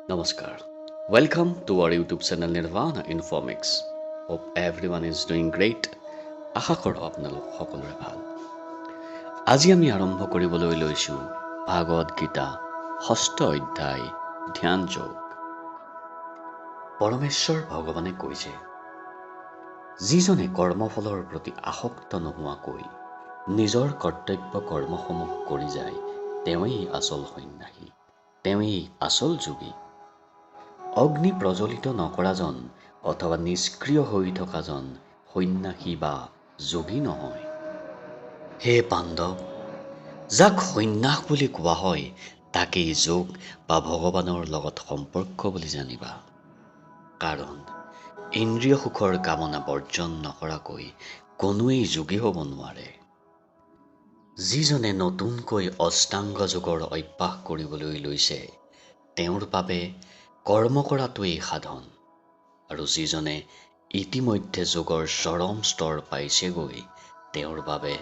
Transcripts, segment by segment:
Namaskar. Welcome to our YouTube channel NIRVANA-INFOMIX. Hope everyone is doing great. আশা কৰোঁ আপোনালোক সকলোৰে ভাল। আজি আমি আৰম্ভ কৰিবলৈ লৈছোঁ ভাগৱত গীতা 6ষ্ঠ অধ্যায় ধ্যান যোগ। পৰমেশ্বৰ ভগৱানে কৈছে, যিজনে কৰ্মফলৰ প্ৰতি আসক্ত নোহোৱাকৈ নিজৰ কৰ্তব্য কৰ্মসমূহ কৰি যায়, তেওঁৱেই আচল সন্ন্যাসী, তেওঁৱেই আচল যোগী। অগ্নি প্ৰজ্বলিত নকৰাজন অথবা নিষ্ক্ৰিয় হৈ থকাজন সন্ন্যাসী বা যোগী নহয়। হে পাণ্ডৱ, যাক সন্ন্যাস বুলি কোৱা হয় তাকেই যোগ বা ভগৱানৰ লগত সম্পৰ্ক বুলি জানিবা। কাৰণ ইন্দ্ৰিয় সুখৰ কামনা বৰ্জন নকৰাকৈ কোনোৱেই যোগী হ'ব নোৱাৰে। যিজনে নতুনকৈ অষ্টাংগ যোগৰ অভ্যাস কৰিবলৈ লৈছে, তেওঁৰ বাবে কৰ্ম কৰাটোৱেই সাধন। আৰু যিজনে ইতিমধ্যে যোগৰ চৰম স্তৰ পাইছেগৈ, তেওঁৰ বাবে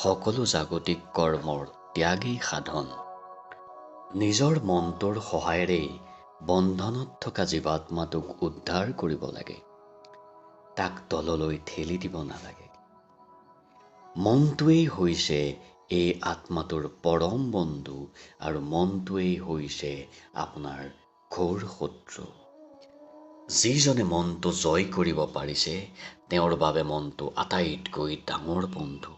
সকলো জাগতিক কৰ্মৰ ত্যাগেই সাধন। নিজৰ মনটোৰ সহায়েৰেই বন্ধনত থকা জীৱাত্মাটোক উদ্ধাৰ কৰিব লাগে। তাক তললৈ ঠেলি দিব নালাগে। মনটোৱেই হৈছে এই আত্মাটোৰ পৰম বন্ধু আৰু মনটোৱেই হৈছে আপোনাৰ ঘোৰ শত্ৰু। যিজনে মনটো জয় কৰিব পাৰিছে, তেওঁৰ বাবে মনটো আটাইতকৈ ডাঙৰ বন্ধু।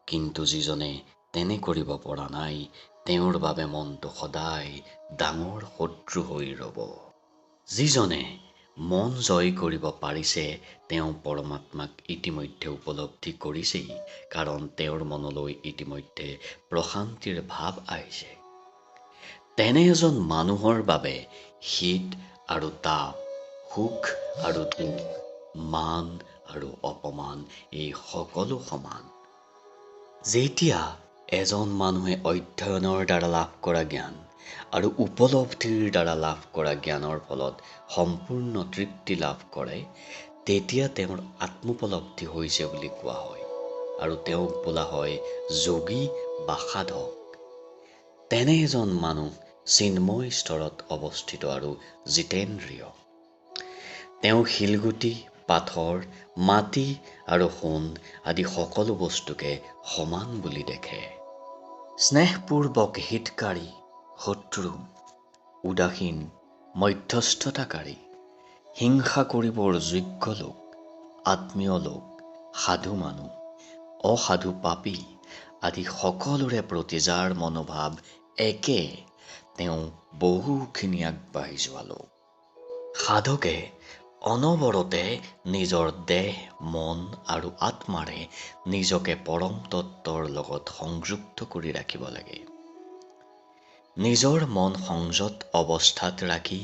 কিন্তু যিজনে তেনে কৰিব পৰা নাই, তেওঁৰ বাবে মনটো সদায় ডাঙৰ শত্ৰু হৈ ৰ'ব। যিজনে মন জয় কৰিব পাৰিছে, তেওঁ পৰমাত্মাক ইতিমধ্যে উপলব্ধি কৰিছেই, কাৰণ তেওঁৰ মনলৈ ইতিমধ্যে প্ৰশান্তিৰ ভাৱ আহিছে। তেনে এজন মানুহৰ বাবে শীত আৰু তাপ, সুখ আৰু দুখ, মান আৰু অপমান এই সকলো সমান। যেতিয়া এজন মানুহে অধ্যয়নৰ দ্বাৰা লাভ কৰা জ্ঞান আৰু উপলব্ধিৰ দ্বাৰা লাভ কৰা জ্ঞানৰ ফলত সম্পূৰ্ণ তৃপ্তি লাভ কৰে, তেতিয়া তেওঁৰ আত্মোপলব্ধি হৈছে বুলি কোৱা হয় আৰু তেওঁক বোলা হয় যোগী বা সাধক। তেনে এজন মানুহ চিন্ময় স্তৰত অৱস্থিত আৰু জিতেন্দ্ৰিয়। তেওঁ শিলগুটি, পাথৰ, মাটি আৰু সোণ আদি সকলো বস্তুকে সমান বুলি দেখে। স্নেহপূৰ্বক হিতকাৰী, শত্ৰু, উদাসীন, মধ্যস্থতাকাৰী, হিংসা কৰিবৰ যোগ্য লোক, আত্মীয় লোক, সাধু মানুহ, অসাধু পাপী আদি সকলোৰে প্ৰতি যাৰ মনোভাৱ একে, তেওঁ বহুখিনি আগবাঢ়ি যোৱা লোক। সাধকে অনবৰতে নিজৰ দেহ, মন আৰু আত্মাৰে নিজকে পৰম তত্ত্বৰ লগত সংযুক্ত কৰি ৰাখিব লাগে। নিজৰ মন সংযত অৱস্থাত ৰাখি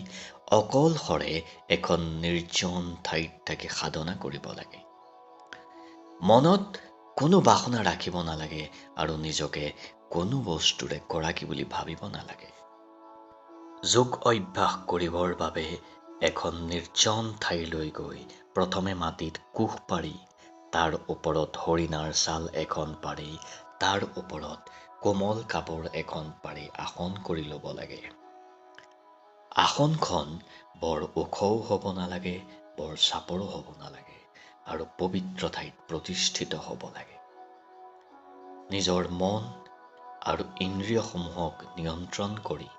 অকলশৰে এখন নিৰ্জন ঠাইত থাকি সাধনা কৰিব লাগে। মনত কোনো বাসনা ৰাখিব নালাগে আৰু নিজকে কোনো বস্তুৰে গৰাকী বুলি ভাবিব নালাগে। যোগ অভ্যাস কৰিবৰ বাবে এখন নিৰ্জন ঠাইলৈ গৈ প্ৰথমে মাটিত কোহ পাৰি, তাৰ ওপৰত হৰিণাৰ ছাল এখন পাৰি, তাৰ ওপৰত কোমল কাপোৰ এখন পাৰি আসন কৰি ল'ব লাগে। আসনখন বৰ ওখও হ'ব নালাগে, বৰ চাপৰো হ'ব নালাগে আৰু পবিত্ৰ ঠাইত প্ৰতিষ্ঠিত হ'ব লাগে। নিজৰ মন আৰু ইন্দ্ৰিয়সমূহক নিয়ন্ত্ৰণ কৰি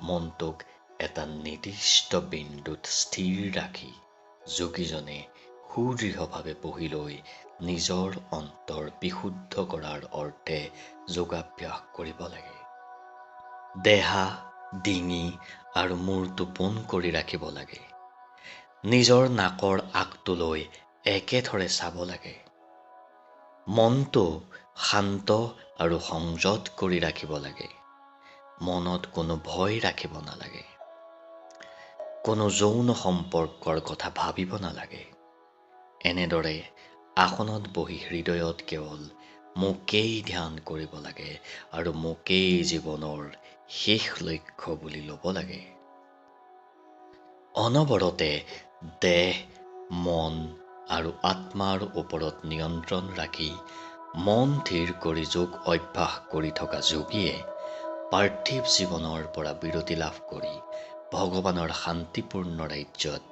মনটোক এটা নিৰ্দিষ্ট বিন্দুত স্থিৰ ৰাখি যোগীজনে সুদৃঢ়ভাৱে বহি লৈ নিজৰ অন্তৰ বিশুদ্ধ কৰাৰ অৰ্থে যোগাভ্যাস কৰিব লাগে। দেহা, ডিঙি আৰু মূৰটো পোন কৰি ৰাখিব লাগে। নিজৰ নাকৰ আগটোলৈ একেথৰে চাব লাগে। মনটো শান্ত আৰু সংযত কৰি ৰাখিব লাগে। মনত কোনো ভয় ৰাখিব নালাগে। কোনো যৌন সম্পৰ্কৰ কথা ভাবিব নালাগে। এনেদৰে আসনত বহি হৃদয়ত কেৱল মোকেই ধ্যান কৰিব লাগে আৰু মোকেই জীৱনৰ শেষ লক্ষ্য বুলি ল'ব লাগে। অনবৰতে দেহ, মন আৰু আত্মাৰ ওপৰত নিয়ন্ত্ৰণ ৰাখি মন থিৰ কৰি যোগ অভ্যাস কৰি থকা যোগীয়ে পাৰ্থিৱ জীৱনৰ পৰা বিৰতি লাভ কৰি ভগৱানৰ শান্তিপূৰ্ণ ৰাজ্যত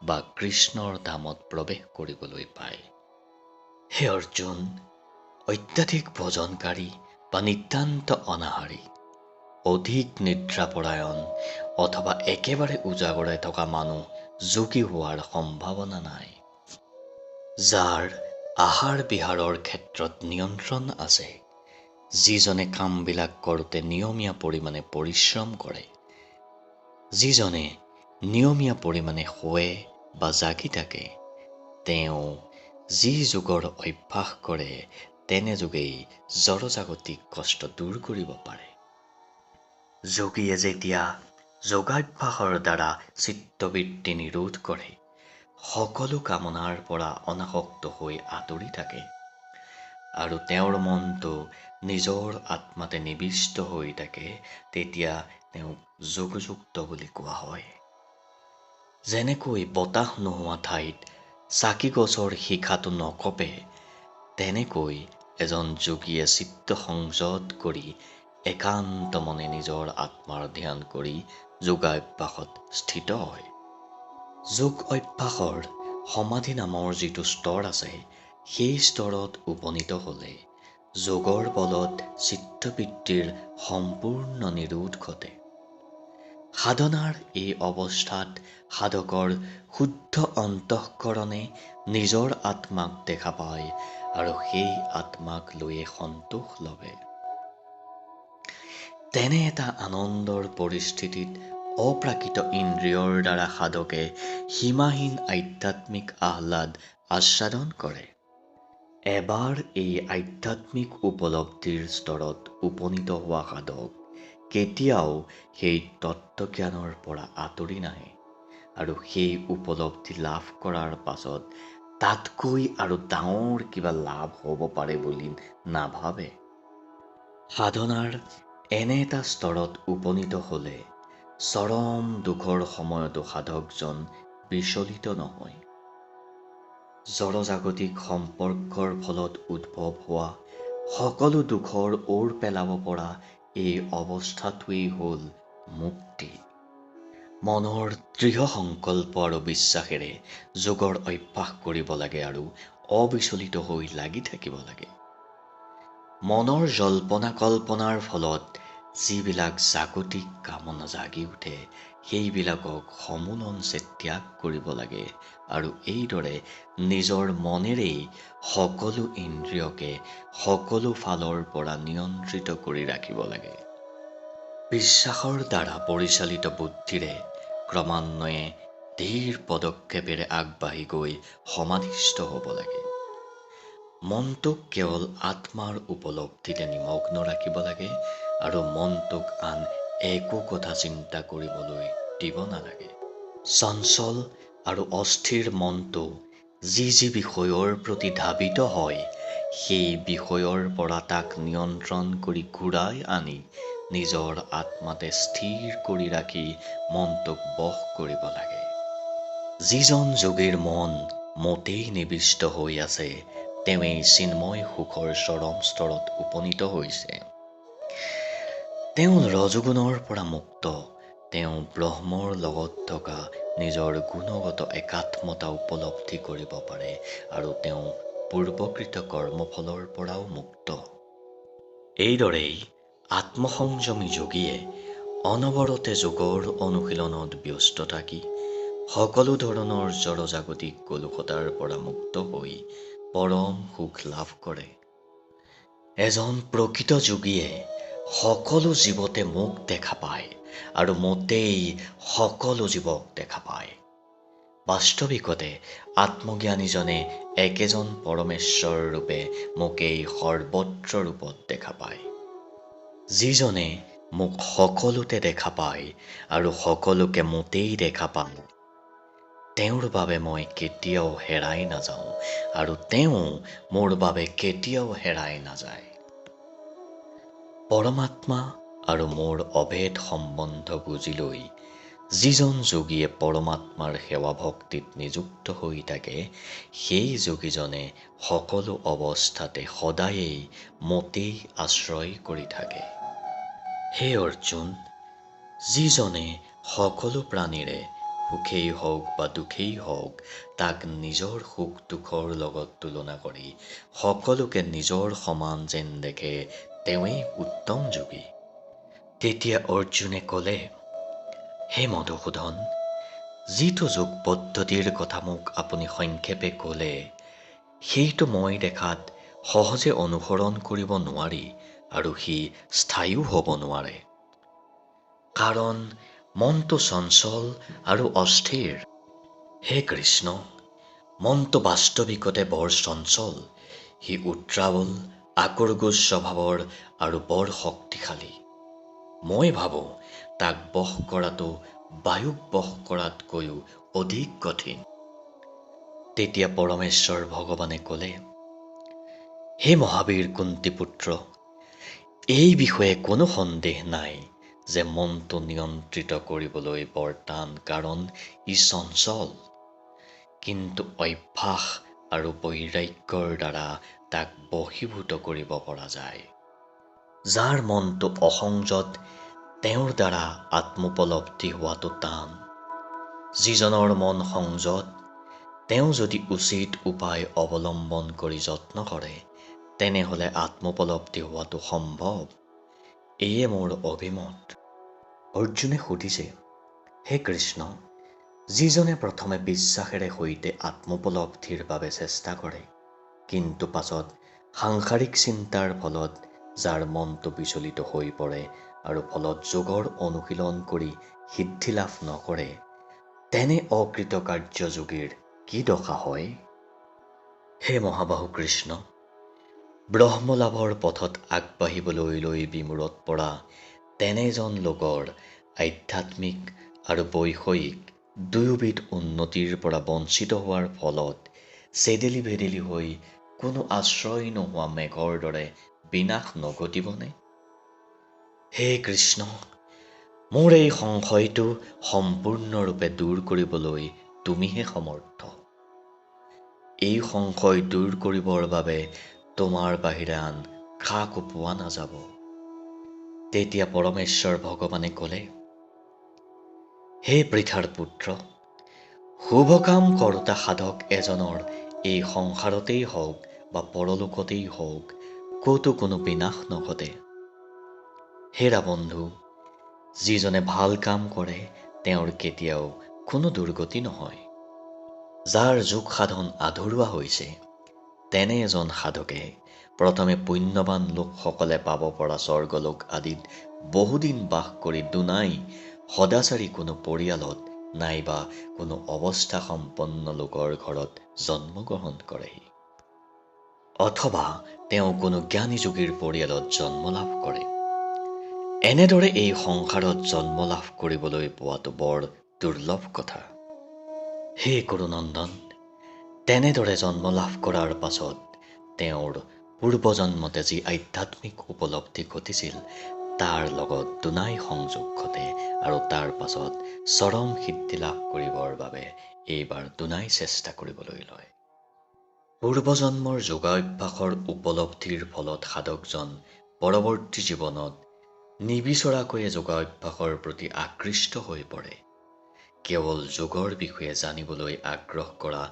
বা কৃষ্ণৰ ধামত প্ৰৱেশ কৰিবলৈ পায়। হে অৰ্জুন, অত্যাধিক ভোজনকাৰী বা নিতান্ত অনাহাৰী, অধিক নিদ্ৰাপৰায়ণ অথবা একেবাৰে উজাগৰে থকা মানুহ যোগী হোৱাৰ সম্ভাৱনা নাই। যাৰ আহাৰ বিহাৰৰ ক্ষেত্ৰত নিয়ন্ত্ৰণ আছে, যিজনে কামবিলাক কৰোঁতে নিয়মীয়া পৰিমাণে পৰিশ্ৰম কৰে, যিজনে নিয়মীয়া পৰিমাণে শোৱে বা জাগি থাকে, তেওঁ যি যোগৰ অভ্যাস কৰে তেনে যোগেই জড়জাগতিক কষ্ট দূৰ কৰিব পাৰে। যোগীয়ে যেতিয়া যোগাভ্যাসৰ দ্বাৰা চিত্তবৃত্তি নিৰোধ কৰে, সকলো কামনাৰ পৰা অনাসক্ত হৈ আঁতৰি থাকে আৰু তেওঁৰ মনটো নিজৰ আত্মাতে নিবিষ্ট হৈ থাকে, তেতিয়া তেওঁক যোগযুক্ত বুলি কোৱা হয়। যেনেকৈ বতাহ নোহোৱা ঠাইত চাকি গছৰ শিখাটো নকঁপে, তেনেকৈ এজন যোগীয়ে চিত্ত সংযত কৰি একান্ত মনে নিজৰ আত্মাৰ ধ্যান কৰি যোগাভ্যাসত স্থিত হয়। যোগ অভ্যাসৰ সমাধি নামৰ যিটো স্তৰ আছে, সেই স্তৰত উপনীত হ'লে যোগৰ বলত চিত্তবৃত্তিৰ সম্পূৰ্ণ নিৰোধ ঘটে। সাধনাৰ এই অৱস্থাত সাধকৰ শুদ্ধ অন্তঃকৰণে নিজৰ আত্মাক দেখা পায় আৰু সেই আত্মাক লৈয়ে সন্তোষ লভে। তেনে এটা আনন্দৰ পৰিস্থিতিত অপ্ৰাকৃত ইন্দ্ৰিয়ৰ দ্বাৰা সাধকে সীমাহীন আধ্যাত্মিক আহ্লাদ আস্বাদন কৰে। এবাৰ এই আধ্যাত্মিক উপলব্ধিৰ স্তৰত উপনীত হোৱা সাধক কেতিয়াও সেই তত্ত্বজ্ঞানৰ পৰা আঁতৰি নাহে আৰু সেই উপলব্ধি লাভ কৰাৰ পাছত তাতকৈ আৰু ডাঙৰ কিবা লাভ হ'ব পাৰে বুলি নাভাবে। সাধনাৰ এনে এটা স্তৰত উপনীত হ'লে চৰম দুখৰ সময়তো সাধকজন বিচলিত নহয়। জড়জাগতিক সম্পৰ্কৰ ফলত উদ্ভৱ হোৱা সকলো দুখৰ ওৰ পেলাব পৰা এই অৱস্থাটোৱেই হ'ল মুক্তি। মনৰ দৃঢ় সংকল্প আৰু বিশ্বাসেৰে যোগৰ অভ্যাস কৰিব লাগে আৰু অবিচলিত হৈ লাগি থাকিব লাগে। মনৰ জল্পনা কল্পনাৰ ফলত যিবিলাক জাগতিক কামনা জাগি উঠে, সেইবিলাকক সমূলঞ্চে ত্যাগ কৰিব লাগে আৰু এইদৰে নিজৰ মনেৰেই সকলো ইন্দ্ৰিয়কে সকলো ফালৰ পৰা নিয়ন্ত্ৰিত কৰি ৰাখিব লাগে। বিশ্বাসৰ দ্বাৰা পৰিচালিত বুদ্ধিৰে ক্ৰমান্বয়ে ধীৰ পদক্ষেপেৰে আগবাঢ়ি গৈ সমাধিস্থ হ'ব লাগে। মনটোক কেৱল আত্মাৰ উপলব্ধিতে নিমগ্ন ৰাখিব লাগে আৰু মনটোক আন একো কথা চিন্তা কৰিবলৈ দিব নালাগে। চঞ্চল আৰু অস্থিৰ মনটো যি বিষয়ৰ প্ৰতি ধাবিত হয়, সেই বিষয়ৰ পৰা তাক নিয়ন্ত্ৰণ কৰি ঘূৰাই আনি নিজৰ আত্মাতে স্থিৰ কৰি ৰাখি মনটোক বশ কৰিব লাগে। যিজন যোগীৰ মন মোটেই নিবিষ্ট হৈ আছে, তেওঁৱেই চিন্ময় সুখৰ চৰম স্তৰত উপনীত হৈছে। তেওঁ ৰজোগুণৰ পৰা মুক্ত। তেওঁ ব্ৰহ্মৰ লগত থকা নিজৰ গুণগত একাত্মতা উপলব্ধি কৰিব পাৰে আৰু তেওঁ পূৰ্বকৃত কৰ্মফলৰ পৰাও মুক্ত। এইদৰেই আত্মসংযমী যোগীয়ে অনবৰতে যোগৰ অনুশীলনত ব্যস্ত থাকি সকলো ধৰণৰ জড়জাগতিক কলুষতাৰ পৰা মুক্ত হৈ পৰম সুখ লাভ কৰে। এজন প্ৰকৃত যোগীয়ে সকলো জীৱতে মোক দেখা পায় আৰু মোতেই সকলো জীৱক দেখা পায়। বাস্তৱিকতে আত্মজ্ঞানীজনে একেজন পৰমেশ্বৰ ৰূপে মোকেই সৰ্বত্ৰ ৰূপত দেখা পায়। যিজনে মোক সকলোতে দেখা পায় আৰু সকলোকে মোতেই দেখা পায়, তেওঁৰ বাবে মই কেতিয়াও হেৰাই নাযাওঁ আৰু তেওঁ মোৰ বাবে কেতিয়াও হেৰাই নাযায়। পৰমাত্মা আৰু মোৰ অভেদ সম্বন্ধ বুজি লৈ যিজন যোগীয়ে পৰমাত্মাৰ সেৱা ভক্তিত নিযুক্ত হৈ থাকে, সেই যোগীজনে সকলো অৱস্থাতে সদায়েই মোতেই আশ্ৰয় কৰি থাকে। হে অৰ্জুন, যিজনে সকলো প্ৰাণীৰে সুখেই হওক বা দুখেই হওক তাক নিজৰ সুখ দুখৰ লগত তুলনা কৰি সকলোকে নিজৰ সমান যেন দেখে তেওঁৱেই উত্তম যোগী। তেতিয়া অৰ্জুনে ক'লে, হে মধুসূদন, যিটো যোগ পদ্ধতিৰ কথা মোক আপুনি সংক্ষেপে ক'লে, সেইটো মই দেখাত সহজে অনুসৰণ কৰিব নোৱাৰি আৰু সি স্থায়ীও হ'ব নোৱাৰে। কাৰণ মনটো চঞ্চল আৰু অস্থিৰ। হে কৃষ্ণ, মনটো বাস্তৱিকতে বৰ চঞ্চল। সি উত্ৰাৱল, আকোৰগোজ স্বভাৱৰ আৰু বৰ শক্তিশালী। মই ভাবোঁ তাক বশ কৰাটো বায়ুক বশ কৰাতকৈও অধিক কঠিন। তেতিয়া পৰমেশ্বৰ ভগৱানে ক'লে, হে মহাবীৰ কুন্তীপুত্ৰ, এই বিষয়ে কোনো সন্দেহ নাই যে মনটো নিয়ন্ত্ৰিত কৰিবলৈ বৰ টান, কাৰণ ই চঞ্চল। কিন্তু অভ্যাস আৰু বৈৰাগ্যৰ দ্বাৰা তাক বশীভূত কৰিব পৰা যায়। যাৰ মনটো অসংযত তেওঁৰ দ্বাৰা আত্মোপলব্ধি হোৱাটো টান। যিজনৰ মন সংযত তেওঁ যদি উচিত উপায় অৱলম্বন কৰি যত্ন কৰে তেনেহ'লে আত্মোপলব্ধি হোৱাটো সম্ভৱ। এয়ে মোৰ অভিমত। অৰ্জুনে সুধিছে, হে কৃষ্ণ, যিজনে প্ৰথমে বিশ্বাসেৰে সৈতে আত্মোপলব্ধিৰ বাবে চেষ্টা কৰে কিন্তু পাছত সাংসাৰিক চিন্তাৰ ফলত যাৰ মনটো বিচলিত হৈ পৰে আৰু ফলত যোগৰ অনুশীলন কৰি সিদ্ধি লাভ নকৰে, তেনে অকৃতকাৰ্য যোগীৰ কি দশা হয়? হে মহাবাহু কৃষ্ণ, ব্ৰহ্মলাভৰ পথত আগবাঢ়িবলৈ লৈ বিমূৰত পৰা তেনেজন লোকৰ আধ্যাত্মিক আৰু বৈষয়িক দুয়োবিধ উন্নতিৰ পৰা বঞ্চিত হোৱাৰ ফলত চেদেলি ভেদেলি হৈ কোনো আশ্ৰয় নোহোৱা মেঘৰ দৰে বিনাশ নঘটিবনে? হে কৃষ্ণ, মোৰ এই সংশয়টো সম্পূৰ্ণৰূপে দূৰ কৰিবলৈ তুমিহে সমৰ্থ। এই সংশয় দূৰ কৰিবৰ বাবে তোমাৰ বাহিৰে আন কাকো পোৱা নাযাব। তেতিয়া পৰমেশ্বৰ ভগৱানে ক'লে, হে পৃথাৰ পুত্ৰ, শুভ কাম কৰোতা সাধক এজনৰ এই সংসাৰতেই হওক বা পৰলোকতেই হওক ক'তো কোনো বিনাশ নঘটে। হেৰা বন্ধু, যিজনে ভাল কাম কৰে তেওঁৰ কেতিয়াও কোনো দুৰ্গতি নহয়। যাৰ যোগ সাধন আধৰুৱা হৈছে তেনে এজন সাধকে প্ৰথমে পুণ্যৱান লোকসকলে পাব পৰা স্বৰ্গলোক আদিত বহুদিন বাস কৰি দুনাই সদাচাৰী কোনো পৰিয়ালত নাইবা কোনো অৱস্থা সম্পন্ন লোকৰ ঘৰত জন্মগ্ৰহণ কৰেহি। অথবা তেওঁ কোনো জ্ঞানী যোগীৰ পৰিয়ালত জন্ম লাভ কৰে। এনেদৰে এই সংসাৰত জন্ম লাভ কৰিবলৈ পোৱাটো বৰ দুৰ্লভ কথা। হে কুৰুনন্দন, তেনেদৰে জন্ম লাভ কৰাৰ পাছত তেওঁৰ পূৰ্বজন্মতে যি আধ্যাত্মিক উপলব্ধি ঘটিছিল তাৰ লগত দুনাই সংযোগ ঘটে আৰু তাৰ পাছত চৰম সিদ্ধি লাভ কৰিবৰ বাবে এইবাৰ দুনাই চেষ্টা কৰিবলৈ লয়। পূৰ্বজন্মৰ যোগাভ্যাসৰ উপলব্ধিৰ ফলত সাধকজন পৰৱৰ্তী জীৱনত নিবিচৰাকৈয়ে যোগাভ্যাসৰ প্ৰতি আকৃষ্ট হৈ পৰে। কেৱল যোগৰ বিষয়ে জানিবলৈ আগ্ৰহ কৰা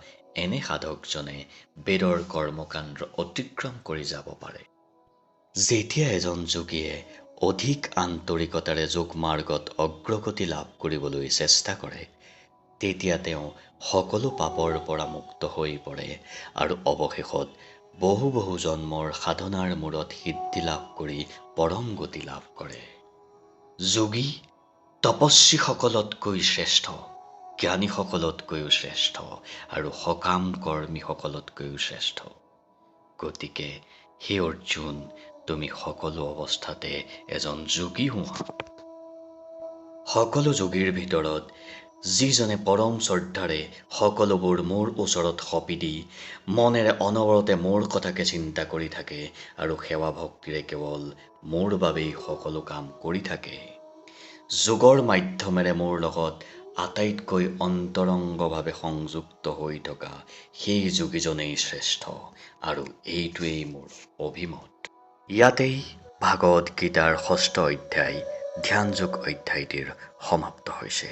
এনে সাধকজনে বেদৰ কৰ্মকাণ্ড অতিক্ৰম কৰি যাব পাৰে। যেতিয়া এজন যোগীয়ে অধিক আন্তৰিকতাৰে যোগ মাৰ্গত অগ্ৰগতি লাভ কৰিবলৈ চেষ্টা কৰে তেতিয়া তেওঁ সকলো পাপৰ পৰা মুক্ত হৈ পৰে আৰু অৱশেষত বহু বহু জন্মৰ সাধনাৰ মূৰত সিদ্ধি লাভ কৰি পৰম গতি লাভ কৰে। যোগী তপস্বীসকলতকৈ শ্ৰেষ্ঠ, জ্ঞানীসকলতকৈও শ্ৰেষ্ঠ আৰু সকাম কৰ্মীসকলতকৈও শ্ৰেষ্ঠ। গতিকে হে অৰ্জুন, তুমি সকলো অৱস্থাতে এজন যোগী হোৱা। সকলো যোগীৰ ভিতৰত যিজনে পৰম শ্ৰদ্ধাৰে সকলোবোৰ মোৰ ওচৰত সঁপি দি মনেৰে অনবৰতে মোৰ কথাকে চিন্তা কৰি থাকে আৰু সেৱা ভক্তিৰে কেৱল মোৰ বাবেই সকলো কাম কৰি থাকে, যোগৰ মাধ্যমেৰে মোৰ লগত আটাইতকৈ অন্তৰংগভাৱে সংযুক্ত হৈ থকা সেই যোগীজনেই শ্ৰেষ্ঠ আৰু এইটোৱেই মোৰ অভিমত। ইয়াতেই ভাগৱত গীতাৰ ৬ষ্ঠ অধ্যায় ধ্যানযোগ অধ্যায়টিৰ সমাপ্ত হৈছে।